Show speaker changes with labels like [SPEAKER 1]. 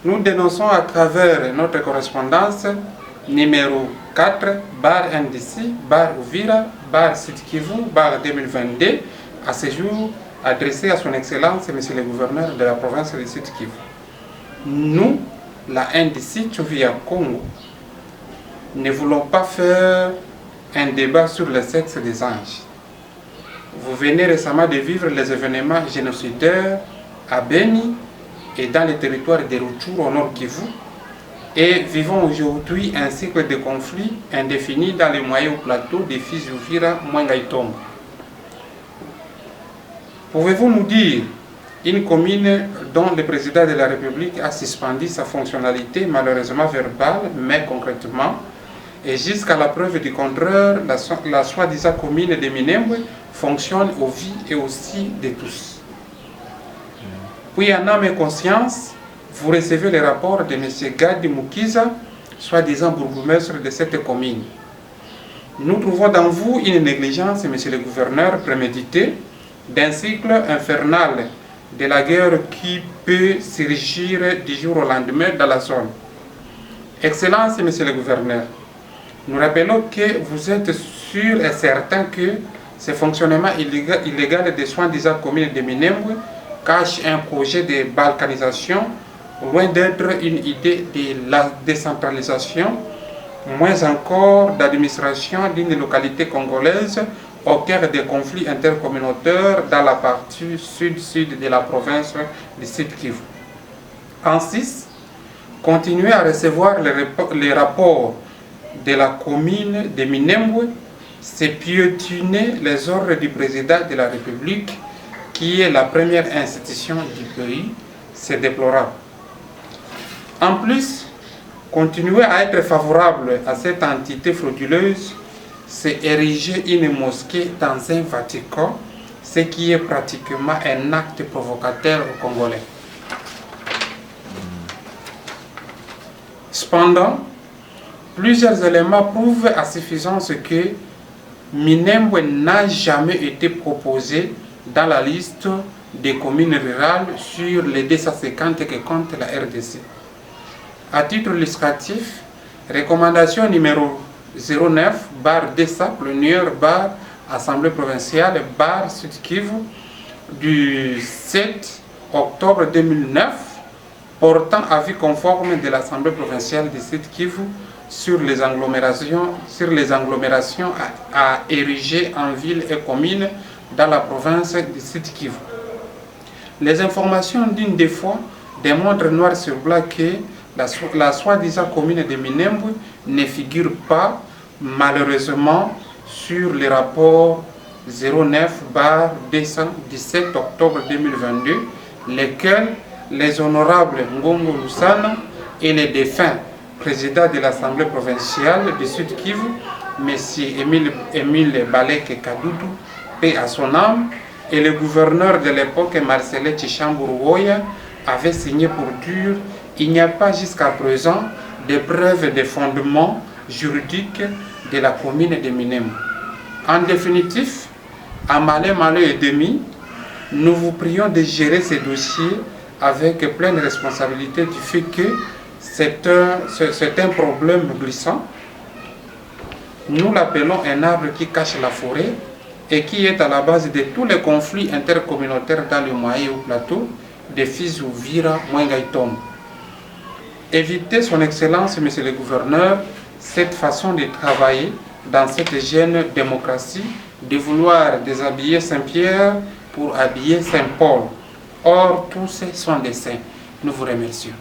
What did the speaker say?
[SPEAKER 1] Nous dénonçons à travers notre correspondance numéro 4, NDC, Uvira, Sud Kivu, 2022, à ce jour adressé à son Excellence, Monsieur le Gouverneur de la province de Sud Kivu. Nous, la NDC Tchuvia Congo, ne voulons pas faire un débat sur le sexe des anges. Vous venez récemment de vivre les événements génocidaires à Beni et dans les territoires de Rutshuru au Nord Kivu, et vivons aujourd'hui un cycle de conflits indéfini dans les moyens plateaux des fils Uvira, Mwenga et Tombo. Pouvez-vous nous dire une commune dont le président de la République a suspendu sa fonctionnalité, malheureusement verbale, mais concrètement, et jusqu'à la preuve du contraire, la soi-disant commune de Minembwe fonctionne au vie et aussi de tous. Puis en âme et conscience, vous recevez le rapport de M. Gadi Mukiza, soi-disant bourgmestre de cette commune. Nous trouvons dans vous une négligence, M. le gouverneur, préméditée, d'un cycle infernal de la guerre qui peut surgir du jour au lendemain dans la zone. Excellence, M. le gouverneur, nous rappelons que vous êtes sûr et certain que ce fonctionnement illégal des soi-disant communes de Minembwe cache un projet de balkanisation, loin d'être une idée de la décentralisation, moins encore d'administration d'une localité congolaise au cœur des conflits intercommunautaires dans la partie sud-sud de la province du Sud Kivu. En 6, continuez à recevoir les rapports de la commune de Minembwe, c'est piétiner les ordres du président de la République, qui est la première institution du pays, c'est déplorable. En plus, continuer à être favorable à cette entité frauduleuse, c'est ériger une mosquée dans un Vatican, ce qui est pratiquement un acte provocateur aux Congolais. Cependant, plusieurs éléments prouvent à suffisance que Minembwe n'a jamais été proposé dans la liste des communes rurales sur les 250 que compte la RDC. À titre illustratif, recommandation numéro 09, DESA, plénière, Assemblée provinciale, Sud Kivu, du 7 octobre 2009, portant avis conforme de l'Assemblée provinciale du Sud Kivu sur les agglomérations à ériger en villes et communes dans la province du Sud Kivu. Les informations d'une des fois démontrent noir sur blanc que la soi-disant commune de Minembwe ne figure pas, malheureusement, sur les rapports 09/217 octobre 2022, lesquels les honorables Ngongo Lusana et les défunts président de l'Assemblée provinciale du Sud Kivu, M. Émile Balek Kadoudou, paix à son âme, et le gouverneur de l'époque, Marcel Tshambourouoya, avaient signé pour dire il n'y a pas jusqu'à présent de preuves de fondement juridique de la commune de Minembwe. En définitive, à malin et demi, nous vous prions de gérer ces dossiers avec pleine responsabilité du fait que c'est un problème glissant. Nous l'appelons un arbre qui cache la forêt et qui est à la base de tous les conflits intercommunautaires dans le moyen ou plateau des fils Uvira, Mwenga et Tombo. Évitez, son Excellence, Monsieur le Gouverneur, cette façon de travailler dans cette jeune démocratie, de vouloir déshabiller Saint-Pierre pour habiller Saint-Paul. Or, tous ces sont des saints. Nous vous remercions.